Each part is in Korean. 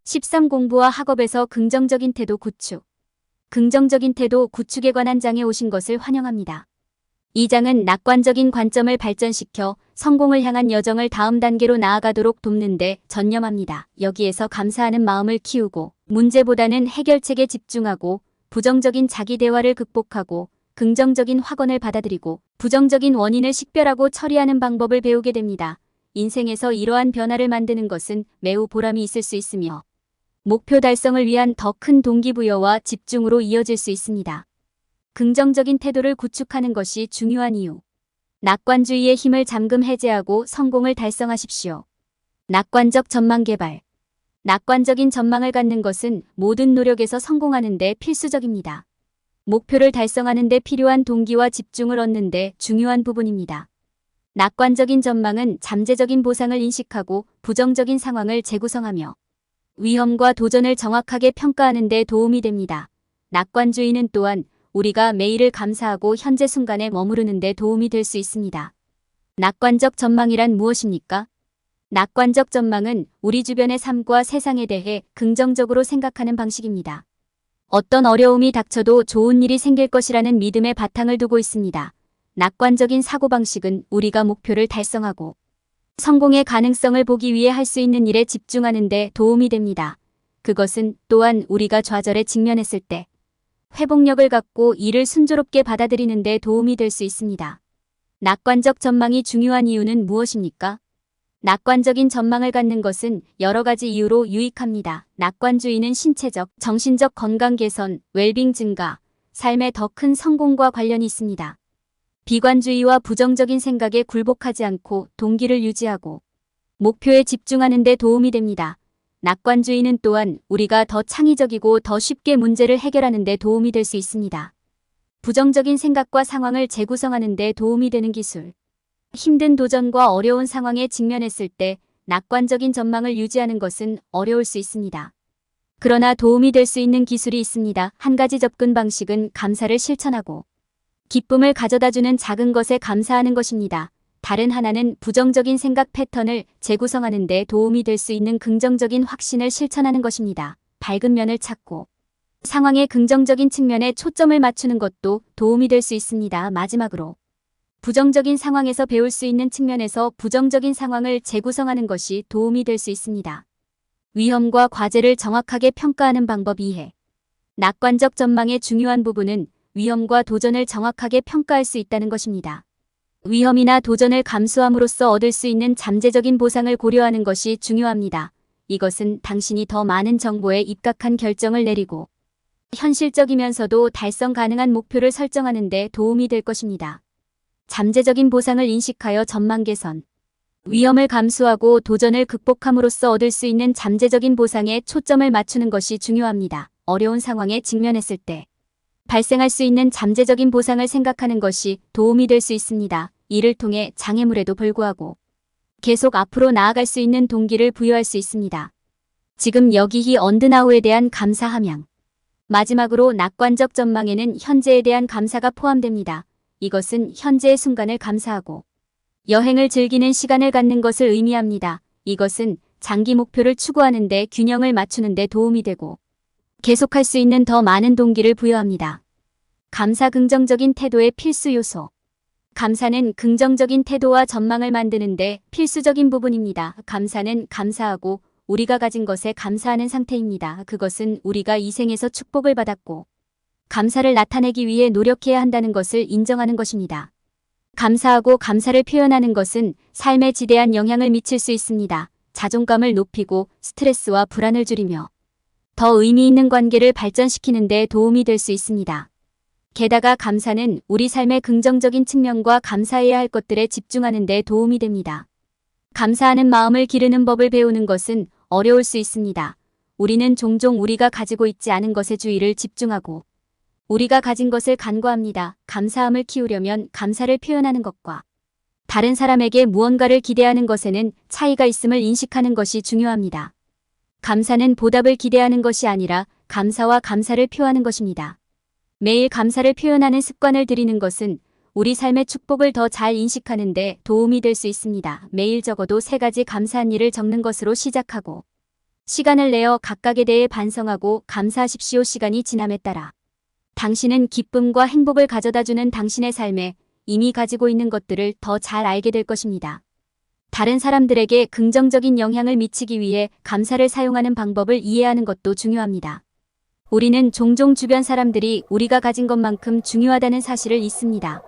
13 공부와 학업에서 긍정적인 태도 구축. 긍정적인 태도 구축에 관한 장에 오신 것을 환영합니다. 이 장은 낙관적인 관점을 발전시켜 성공을 향한 여정을 다음 단계로 나아가도록 돕는 데 전념합니다. 여기에서 감사하는 마음을 키우고 문제보다는 해결책에 집중하고 부정적인 자기 대화를 극복하고 긍정적인 확언을 받아들이고 부정적인 원인을 식별하고 처리하는 방법을 배우게 됩니다. 인생에서 이러한 변화를 만드는 것은 매우 보람이 있을 수 있으며 목표 달성을 위한 더 큰 동기부여와 집중으로 이어질 수 있습니다. 긍정적인 태도를 구축하는 것이 중요한 이유. 낙관주의의 힘을 잠금 해제하고 성공을 달성하십시오. 낙관적 전망 개발. 낙관적인 전망을 갖는 것은 모든 노력에서 성공하는 데 필수적입니다. 목표를 달성하는 데 필요한 동기와 집중을 얻는 데 중요한 부분입니다. 낙관적인 전망은 잠재적인 보상을 인식하고 부정적인 상황을 재구성하며 위험과 도전을 정확하게 평가하는 데 도움이 됩니다. 낙관주의는 또한 우리가 매일을 감사하고 현재 순간에 머무르는 데 도움이 될 수 있습니다. 낙관적 전망이란 무엇입니까? 낙관적 전망은 우리 주변의 삶과 세상에 대해 긍정적으로 생각하는 방식입니다. 어떤 어려움이 닥쳐도 좋은 일이 생길 것이라는 믿음의 바탕을 두고 있습니다. 낙관적인 사고방식은 우리가 목표를 달성하고 성공의 가능성을 보기 위해 할 수 있는 일에 집중하는 데 도움이 됩니다. 그것은 또한 우리가 좌절에 직면했을 때 회복력을 갖고 이를 순조롭게 받아들이는 데 도움이 될 수 있습니다. 낙관적 전망이 중요한 이유는 무엇입니까? 낙관적인 전망을 갖는 것은 여러 가지 이유로 유익합니다. 낙관주의는 신체적, 정신적 건강 개선, 웰빙 증가, 삶의 더 큰 성공과 관련이 있습니다. 비관주의와 부정적인 생각에 굴복하지 않고 동기를 유지하고 목표에 집중하는 데 도움이 됩니다. 낙관주의는 또한 우리가 더 창의적이고 더 쉽게 문제를 해결하는 데 도움이 될 수 있습니다. 부정적인 생각과 상황을 재구성하는 데 도움이 되는 기술. 힘든 도전과 어려운 상황에 직면했을 때 낙관적인 전망을 유지하는 것은 어려울 수 있습니다. 그러나 도움이 될 수 있는 기술이 있습니다. 한 가지 접근 방식은 감사를 실천하고 기쁨을 가져다주는 작은 것에 감사하는 것입니다. 다른 하나는 부정적인 생각 패턴을 재구성하는 데 도움이 될 수 있는 긍정적인 확신을 실천하는 것입니다. 밝은 면을 찾고 상황의 긍정적인 측면에 초점을 맞추는 것도 도움이 될 수 있습니다. 마지막으로 부정적인 상황에서 배울 수 있는 측면에서 부정적인 상황을 재구성하는 것이 도움이 될 수 있습니다. 위험과 과제를 정확하게 평가하는 방법 이해. 낙관적 전망의 중요한 부분은 위험과 도전을 정확하게 평가할 수 있다는 것입니다. 위험이나 도전을 감수함으로써 얻을 수 있는 잠재적인 보상을 고려하는 것이 중요합니다. 이것은 당신이 더 많은 정보에 입각한 결정을 내리고 현실적이면서도 달성 가능한 목표를 설정하는 데 도움이 될 것입니다. 잠재적인 보상을 인식하여 전망 개선. 위험을 감수하고 도전을 극복함으로써 얻을 수 있는 잠재적인 보상에 초점을 맞추는 것이 중요합니다. 어려운 상황에 직면했을 때 발생할 수 있는 잠재적인 보상을 생각하는 것이 도움이 될 수 있습니다. 이를 통해 장애물에도 불구하고 계속 앞으로 나아갈 수 있는 동기를 부여할 수 있습니다. 지금 여기 언드나우에 대한 감사 함양. 마지막으로 낙관적 전망에는 현재에 대한 감사가 포함됩니다. 이것은 현재의 순간을 감사하고 여행을 즐기는 시간을 갖는 것을 의미합니다. 이것은 장기 목표를 추구하는 데 균형을 맞추는 데 도움이 되고 계속할 수 있는 더 많은 동기를 부여합니다. 감사 긍정적인 태도의 필수 요소. 감사는 긍정적인 태도와 전망을 만드는 데 필수적인 부분입니다. 감사는 감사하고 우리가 가진 것에 감사하는 상태입니다. 그것은 우리가 이 생에서 축복을 받았고 감사를 나타내기 위해 노력해야 한다는 것을 인정하는 것입니다. 감사하고 감사를 표현하는 것은 삶에 지대한 영향을 미칠 수 있습니다. 자존감을 높이고 스트레스와 불안을 줄이며 더 의미 있는 관계를 발전시키는 데 도움이 될 수 있습니다. 게다가 감사는 우리 삶의 긍정적인 측면과 감사해야 할 것들에 집중하는 데 도움이 됩니다. 감사하는 마음을 기르는 법을 배우는 것은 어려울 수 있습니다. 우리는 종종 우리가 가지고 있지 않은 것에 주의를 집중하고 우리가 가진 것을 간과합니다. 감사함을 키우려면 감사를 표현하는 것과 다른 사람에게 무언가를 기대하는 것에는 차이가 있음을 인식하는 것이 중요합니다. 감사는 보답을 기대하는 것이 아니라 감사와 감사를 표하는 것입니다. 매일 감사를 표현하는 습관을 들이는 것은 우리 삶의 축복을 더 잘 인식하는 데 도움이 될 수 있습니다. 매일 적어도 3가지 감사한 일을 적는 것으로 시작하고 시간을 내어 각각에 대해 반성하고 감사하십시오. 시간이 지남에 따라 당신은 기쁨과 행복을 가져다주는 당신의 삶에 이미 가지고 있는 것들을 더 잘 알게 될 것입니다. 다른 사람들에게 긍정적인 영향을 미치기 위해 감사를 사용하는 방법을 이해하는 것도 중요합니다. 우리는 종종 주변 사람들이 우리가 가진 것만큼 중요하다는 사실을 잊습니다.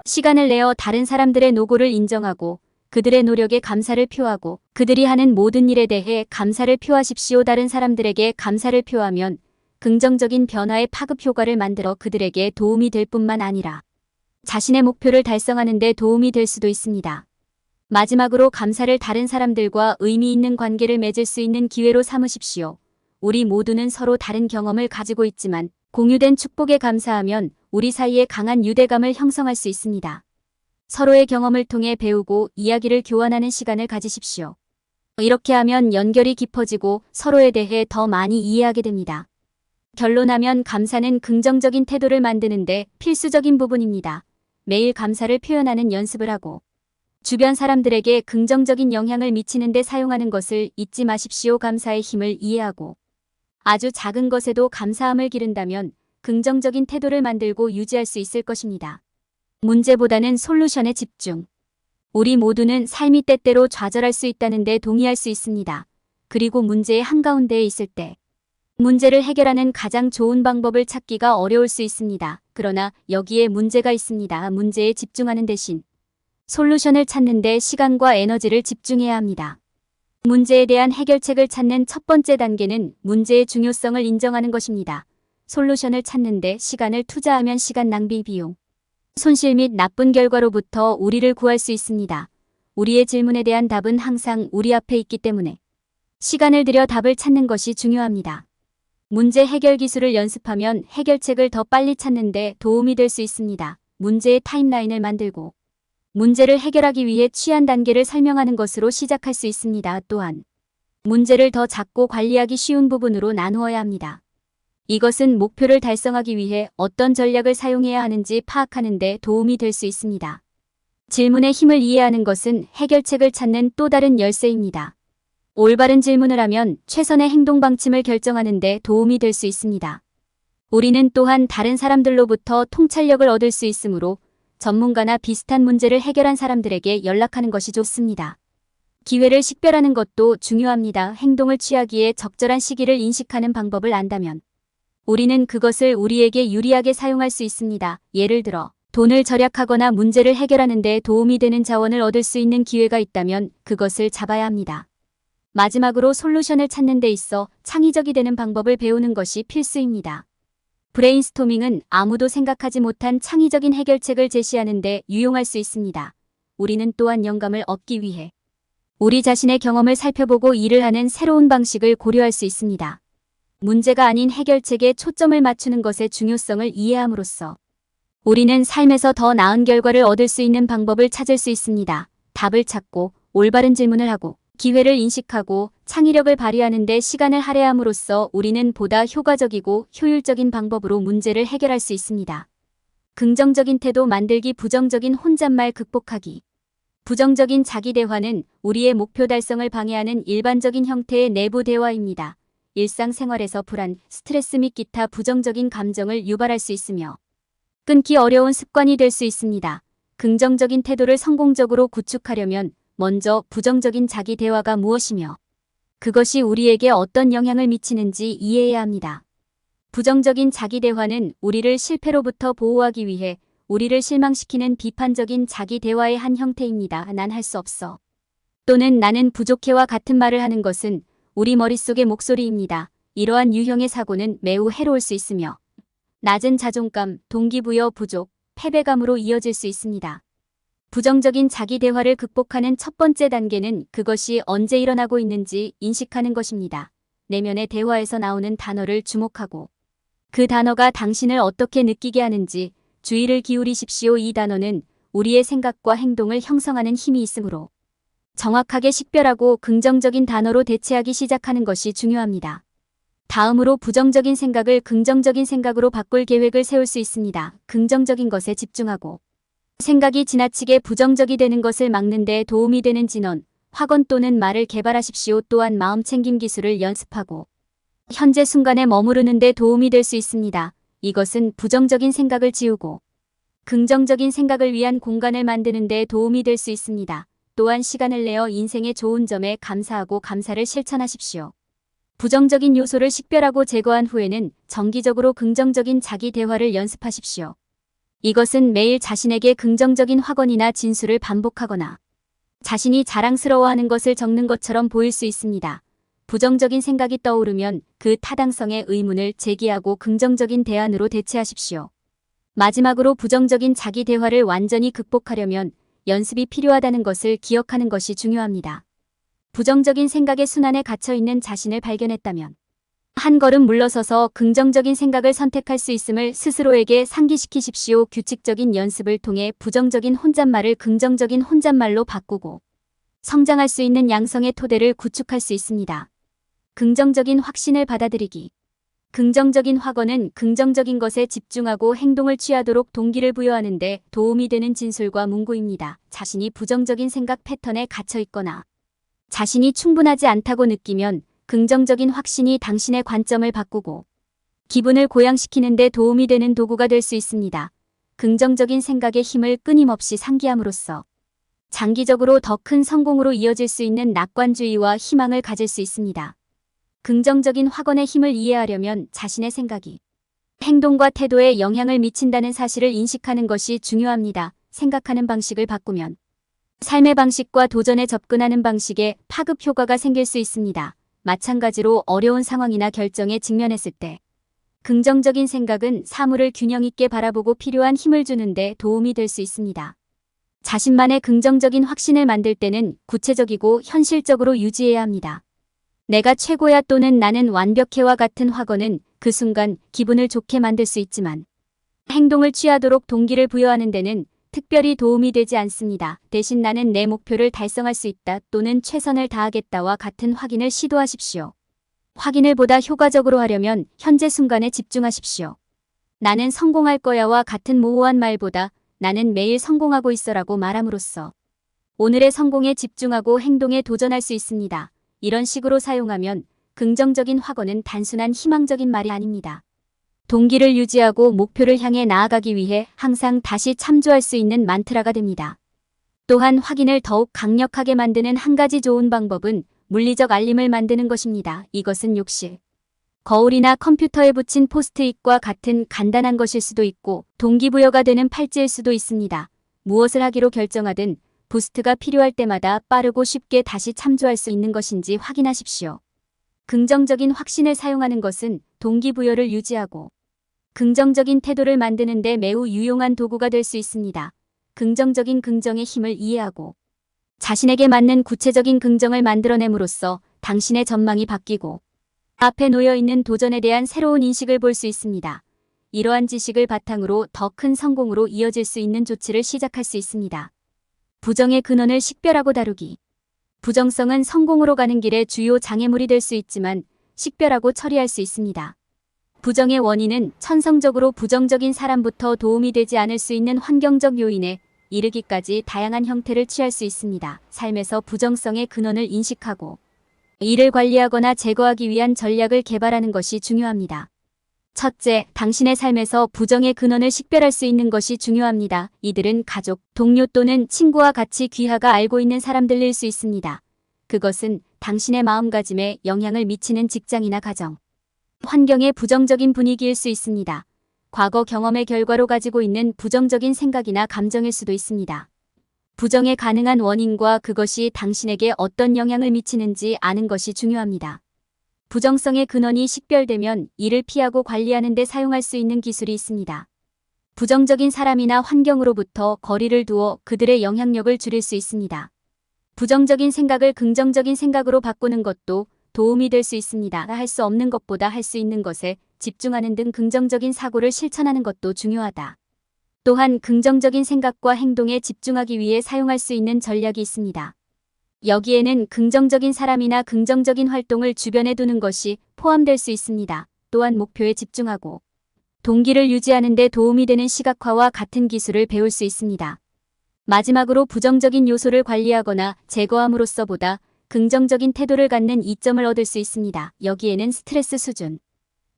시간을 내어 다른 사람들의 노고를 인정하고 그들의 노력에 감사를 표하고 그들이 하는 모든 일에 대해 감사를 표하십시오. 다른 사람들에게 감사를 표하면 긍정적인 변화의 파급 효과를 만들어 그들에게 도움이 될 뿐만 아니라 자신의 목표를 달성하는 데 도움이 될 수도 있습니다. 마지막으로 감사를 다른 사람들과 의미 있는 관계를 맺을 수 있는 기회로 삼으십시오. 우리 모두는 서로 다른 경험을 가지고 있지만 공유된 축복에 감사하면 우리 사이에 강한 유대감을 형성할 수 있습니다. 서로의 경험을 통해 배우고 이야기를 교환하는 시간을 가지십시오. 이렇게 하면 연결이 깊어지고 서로에 대해 더 많이 이해하게 됩니다. 결론하면 감사는 긍정적인 태도를 만드는데 필수적인 부분입니다. 매일 감사를 표현하는 연습을 하고 주변 사람들에게 긍정적인 영향을 미치는 데 사용하는 것을 잊지 마십시오. 감사의 힘을 이해하고 아주 작은 것에도 감사함을 기른다면 긍정적인 태도를 만들고 유지할 수 있을 것입니다. 문제보다는 솔루션에 집중. 우리 모두는 삶이 때때로 좌절할 수 있다는 데 동의할 수 있습니다. 그리고 문제의 한가운데에 있을 때 문제를 해결하는 가장 좋은 방법을 찾기가 어려울 수 있습니다. 그러나 여기에 문제가 있습니다. 문제에 집중하는 대신 솔루션을 찾는 데 시간과 에너지를 집중해야 합니다. 문제에 대한 해결책을 찾는 첫 번째 단계는 문제의 중요성을 인정하는 것입니다. 솔루션을 찾는 데 시간을 투자하면 시간 낭비 비용, 손실 및 나쁜 결과로부터 우리를 구할 수 있습니다. 우리의 질문에 대한 답은 항상 우리 앞에 있기 때문에 시간을 들여 답을 찾는 것이 중요합니다. 문제 해결 기술을 연습하면 해결책을 더 빨리 찾는 데 도움이 될 수 있습니다. 문제의 타임라인을 만들고 문제를 해결하기 위해 취한 단계를 설명하는 것으로 시작할 수 있습니다. 또한 문제를 더 작고 관리하기 쉬운 부분으로 나누어야 합니다. 이것은 목표를 달성하기 위해 어떤 전략을 사용해야 하는지 파악하는 데 도움이 될 수 있습니다. 질문의 힘을 이해하는 것은 해결책을 찾는 또 다른 열쇠입니다. 올바른 질문을 하면 최선의 행동 방침을 결정하는 데 도움이 될 수 있습니다. 우리는 또한 다른 사람들로부터 통찰력을 얻을 수 있으므로 전문가나 비슷한 문제를 해결한 사람들에게 연락하는 것이 좋습니다. 기회를 식별하는 것도 중요합니다. 행동을 취하기에 적절한 시기를 인식하는 방법을 안다면 우리는 그것을 우리에게 유리하게 사용할 수 있습니다. 예를 들어 돈을 절약하거나 문제를 해결하는 데 도움이 되는 자원을 얻을 수 있는 기회가 있다면 그것을 잡아야 합니다. 마지막으로 솔루션을 찾는 데 있어 창의적이 되는 방법을 배우는 것이 필수입니다. 브레인스토밍은 아무도 생각하지 못한 창의적인 해결책을 제시하는 데 유용할 수 있습니다. 우리는 또한 영감을 얻기 위해 우리 자신의 경험을 살펴보고 일을 하는 새로운 방식을 고려할 수 있습니다. 문제가 아닌 해결책에 초점을 맞추는 것의 중요성을 이해함으로써 우리는 삶에서 더 나은 결과를 얻을 수 있는 방법을 찾을 수 있습니다. 답을 찾고 올바른 질문을 하고 기회를 인식하고 창의력을 발휘하는 데 시간을 할애함으로써 우리는 보다 효과적이고 효율적인 방법으로 문제를 해결할 수 있습니다. 긍정적인 태도 만들기, 부정적인 혼잣말 극복하기. 부정적인 자기 대화는 우리의 목표 달성을 방해하는 일반적인 형태의 내부 대화입니다. 일상생활에서 불안, 스트레스 및 기타 부정적인 감정을 유발할 수 있으며 끊기 어려운 습관이 될 수 있습니다. 긍정적인 태도를 성공적으로 구축하려면 먼저 부정적인 자기 대화가 무엇이며 그것이 우리에게 어떤 영향을 미치는지 이해해야 합니다. 부정적인 자기 대화는 우리를 실패로부터 보호하기 위해 우리를 실망시키는 비판적인 자기 대화의 한 형태입니다. 난 할 수 없어. 또는 나는 부족해와 같은 말을 하는 것은 우리 머릿속의 목소리입니다. 이러한 유형의 사고는 매우 해로울 수 있으며 낮은 자존감, 동기부여 부족, 패배감으로 이어질 수 있습니다. 부정적인 자기 대화를 극복하는 첫 번째 단계는 그것이 언제 일어나고 있는지 인식하는 것입니다. 내면의 대화에서 나오는 단어를 주목하고 그 단어가 당신을 어떻게 느끼게 하는지 주의를 기울이십시오. 이 단어는 우리의 생각과 행동을 형성하는 힘이 있으므로 정확하게 식별하고 긍정적인 단어로 대체하기 시작하는 것이 중요합니다. 다음으로 부정적인 생각을 긍정적인 생각으로 바꿀 계획을 세울 수 있습니다. 긍정적인 것에 집중하고 생각이 지나치게 부정적이 되는 것을 막는 데 도움이 되는 진원, 학원 또는 말을 개발하십시오. 또한 마음챙김 기술을 연습하고 현재 순간에 머무르는 데 도움이 될 수 있습니다. 이것은 부정적인 생각을 지우고 긍정적인 생각을 위한 공간을 만드는 데 도움이 될 수 있습니다. 또한 시간을 내어 인생의 좋은 점에 감사하고 감사를 실천하십시오. 부정적인 요소를 식별하고 제거한 후에는 정기적으로 긍정적인 자기 대화를 연습하십시오. 이것은 매일 자신에게 긍정적인 확언이나 진술을 반복하거나 자신이 자랑스러워하는 것을 적는 것처럼 보일 수 있습니다. 부정적인 생각이 떠오르면 그 타당성의 의문을 제기하고 긍정적인 대안으로 대체하십시오. 마지막으로 부정적인 자기 대화를 완전히 극복하려면 연습이 필요하다는 것을 기억하는 것이 중요합니다. 부정적인 생각의 순환에 갇혀있는 자신을 발견했다면 한 걸음 물러서서 긍정적인 생각을 선택할 수 있음을 스스로에게 상기시키십시오. 규칙적인 연습을 통해 부정적인 혼잣말을 긍정적인 혼잣말로 바꾸고 성장할 수 있는 양성의 토대를 구축할 수 있습니다. 긍정적인 확신을 받아들이기. 긍정적인 확언은 긍정적인 것에 집중하고 행동을 취하도록 동기를 부여하는 데 도움이 되는 진술과 문구입니다. 자신이 부정적인 생각 패턴에 갇혀 있거나 자신이 충분하지 않다고 느끼면 긍정적인 확신이 당신의 관점을 바꾸고 기분을 고양시키는 데 도움이 되는 도구가 될 수 있습니다. 긍정적인 생각의 힘을 끊임없이 상기함으로써 장기적으로 더 큰 성공으로 이어질 수 있는 낙관주의와 희망을 가질 수 있습니다. 긍정적인 확언의 힘을 이해하려면 자신의 생각이 행동과 태도에 영향을 미친다는 사실을 인식하는 것이 중요합니다. 생각하는 방식을 바꾸면 삶의 방식과 도전에 접근하는 방식에 파급 효과가 생길 수 있습니다. 마찬가지로 어려운 상황이나 결정에 직면했을 때 긍정적인 생각은 사물을 균형 있게 바라보고 필요한 힘을 주는 데 도움이 될 수 있습니다. 자신만의 긍정적인 확신을 만들 때는 구체적이고 현실적으로 유지해야 합니다. 내가 최고야 또는 나는 완벽해와 같은 확언은 그 순간 기분을 좋게 만들 수 있지만 행동을 취하도록 동기를 부여하는 데는 특별히 도움이 되지 않습니다. 대신 나는 내 목표를 달성할 수 있다 또는 최선을 다하겠다와 같은 확인을 시도하십시오. 확인을 보다 효과적으로 하려면 현재 순간에 집중하십시오. 나는 성공할 거야와 같은 모호한 말보다 나는 매일 성공하고 있어라고 말함으로써 오늘의 성공에 집중하고 행동에 도전할 수 있습니다. 이런 식으로 사용하면 긍정적인 확언은 단순한 희망적인 말이 아닙니다. 동기를 유지하고 목표를 향해 나아가기 위해 항상 다시 참조할 수 있는 만트라가 됩니다. 또한 확인을 더욱 강력하게 만드는 한 가지 좋은 방법은 물리적 알림을 만드는 것입니다. 이것은 욕실, 거울이나 컴퓨터에 붙인 포스트잇과 같은 간단한 것일 수도 있고 동기부여가 되는 팔찌일 수도 있습니다. 무엇을 하기로 결정하든 부스트가 필요할 때마다 빠르고 쉽게 다시 참조할 수 있는 것인지 확인하십시오. 긍정적인 확신을 사용하는 것은 동기부여를 유지하고 긍정적인 태도를 만드는 데 매우 유용한 도구가 될 수 있습니다. 긍정적인 긍정의 힘을 이해하고 자신에게 맞는 구체적인 긍정을 만들어냄으로써 당신의 전망이 바뀌고 앞에 놓여있는 도전에 대한 새로운 인식을 볼 수 있습니다. 이러한 지식을 바탕으로 더 큰 성공으로 이어질 수 있는 조치를 시작할 수 있습니다. 부정의 근원을 식별하고 다루기. 부정성은 성공으로 가는 길의 주요 장애물이 될 수 있지만 식별하고 처리할 수 있습니다. 부정의 원인은 천성적으로 부정적인 사람부터 도움이 되지 않을 수 있는 환경적 요인에 이르기까지 다양한 형태를 취할 수 있습니다. 삶에서 부정성의 근원을 인식하고 이를 관리하거나 제거하기 위한 전략을 개발하는 것이 중요합니다. 첫째, 당신의 삶에서 부정의 근원을 식별할 수 있는 것이 중요합니다. 이들은 가족, 동료 또는 친구와 같이 귀하가 알고 있는 사람들일 수 있습니다. 그것은 당신의 마음가짐에 영향을 미치는 직장이나 가정, 환경의 부정적인 분위기일 수 있습니다. 과거 경험의 결과로 가지고 있는 부정적인 생각이나 감정일 수도 있습니다. 부정의 가능한 원인과 그것이 당신에게 어떤 영향을 미치는지 아는 것이 중요합니다. 부정성의 근원이 식별되면 이를 피하고 관리하는 데 사용할 수 있는 기술이 있습니다. 부정적인 사람이나 환경으로부터 거리를 두어 그들의 영향력을 줄일 수 있습니다. 부정적인 생각을 긍정적인 생각으로 바꾸는 것도 도움이 될 수 있습니다. 할 수 없는 것보다 할 수 있는 것에 집중하는 등 긍정적인 사고를 실천하는 것도 중요하다. 또한 긍정적인 생각과 행동에 집중하기 위해 사용할 수 있는 전략이 있습니다. 여기에는 긍정적인 사람이나 긍정적인 활동을 주변에 두는 것이 포함될 수 있습니다. 또한 목표에 집중하고 동기를 유지하는 데 도움이 되는 시각화와 같은 기술을 배울 수 있습니다. 마지막으로 부정적인 요소를 관리하거나 제거함으로써 보다 긍정적인 태도를 갖는 이점을 얻을 수 있습니다. 여기에는 스트레스 수준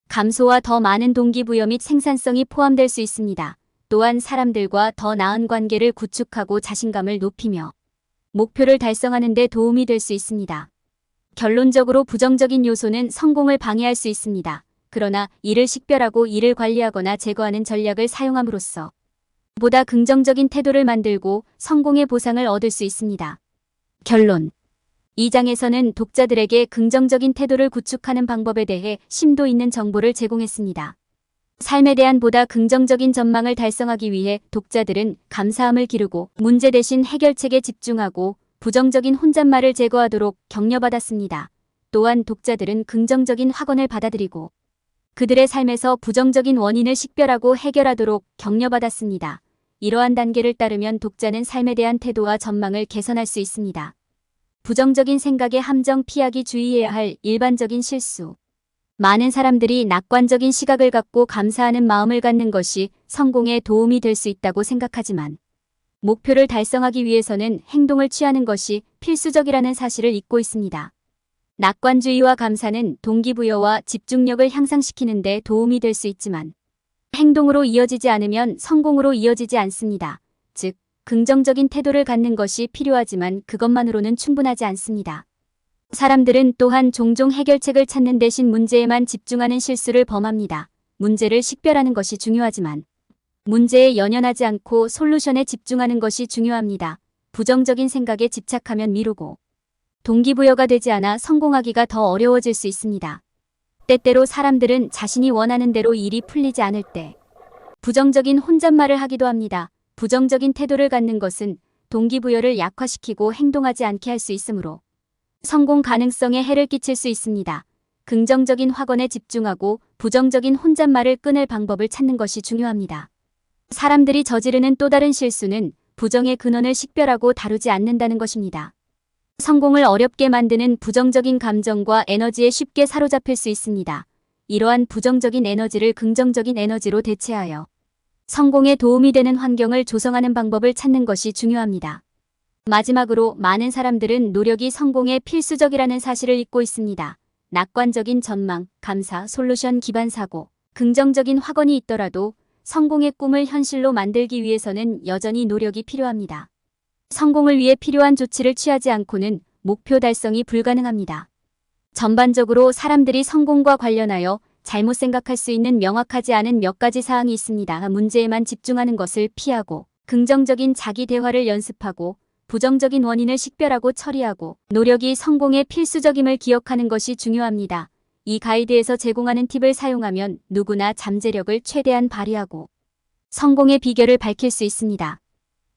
감소와 더 많은 동기부여 및 생산성이 포함될 수 있습니다. 또한 사람들과 더 나은 관계를 구축하고 자신감을 높이며 목표를 달성하는 데 도움이 될 수 있습니다. 결론적으로 부정적인 요소는 성공을 방해할 수 있습니다. 그러나 이를 식별하고 이를 관리하거나 제거하는 전략을 사용함으로써 보다 긍정적인 태도를 만들고 성공의 보상을 얻을 수 있습니다. 결론. 이 장에서는 독자들에게 긍정적인 태도를 구축하는 방법에 대해 심도 있는 정보를 제공했습니다. 삶에 대한 보다 긍정적인 전망을 달성하기 위해 독자들은 감사함을 기르고 문제 대신 해결책에 집중하고 부정적인 혼잣말을 제거하도록 격려받았습니다. 또한 독자들은 긍정적인 확언을 받아들이고 그들의 삶에서 부정적인 원인을 식별하고 해결하도록 격려받았습니다. 이러한 단계를 따르면 독자는 삶에 대한 태도와 전망을 개선할 수 있습니다. 부정적인 생각의 함정 피하기 주의해야 할 일반적인 실수. 많은 사람들이 낙관적인 시각을 갖고 감사하는 마음을 갖는 것이 성공에 도움이 될 수 있다고 생각하지만 목표를 달성하기 위해서는 행동을 취하는 것이 필수적이라는 사실을 잊고 있습니다. 낙관주의와 감사는 동기부여와 집중력을 향상시키는 데 도움이 될 수 있지만 행동으로 이어지지 않으면 성공으로 이어지지 않습니다. 즉, 긍정적인 태도를 갖는 것이 필요하지만 그것만으로는 충분하지 않습니다. 사람들은 또한 종종 해결책을 찾는 대신 문제에만 집중하는 실수를 범합니다. 문제를 식별하는 것이 중요하지만 문제에 연연하지 않고 솔루션에 집중하는 것이 중요합니다. 부정적인 생각에 집착하면 미루고 동기부여가 되지 않아 성공하기가 더 어려워질 수 있습니다. 때때로 사람들은 자신이 원하는 대로 일이 풀리지 않을 때 부정적인 혼잣말을 하기도 합니다. 부정적인 태도를 갖는 것은 동기부여를 약화시키고 행동하지 않게 할 수 있으므로 성공 가능성에 해를 끼칠 수 있습니다. 긍정적인 확언에 집중하고 부정적인 혼잣말을 끊을 방법을 찾는 것이 중요합니다. 사람들이 저지르는 또 다른 실수는 부정의 근원을 식별하고 다루지 않는다는 것입니다. 성공을 어렵게 만드는 부정적인 감정과 에너지에 쉽게 사로잡힐 수 있습니다. 이러한 부정적인 에너지를 긍정적인 에너지로 대체하여 성공에 도움이 되는 환경을 조성하는 방법을 찾는 것이 중요합니다. 마지막으로 많은 사람들은 노력이 성공에 필수적이라는 사실을 잊고 있습니다. 낙관적인 전망, 감사, 솔루션 기반 사고, 긍정적인 확언이 있더라도 성공의 꿈을 현실로 만들기 위해서는 여전히 노력이 필요합니다. 성공을 위해 필요한 조치를 취하지 않고는 목표 달성이 불가능합니다. 전반적으로 사람들이 성공과 관련하여 잘못 생각할 수 있는 명확하지 않은 몇 가지 사항이 있습니다. 문제에만 집중하는 것을 피하고 긍정적인 자기 대화를 연습하고 부정적인 원인을 식별하고 처리하고 노력이 성공의 필수적임을 기억하는 것이 중요합니다. 이 가이드에서 제공하는 팁을 사용하면 누구나 잠재력을 최대한 발휘하고 성공의 비결을 밝힐 수 있습니다.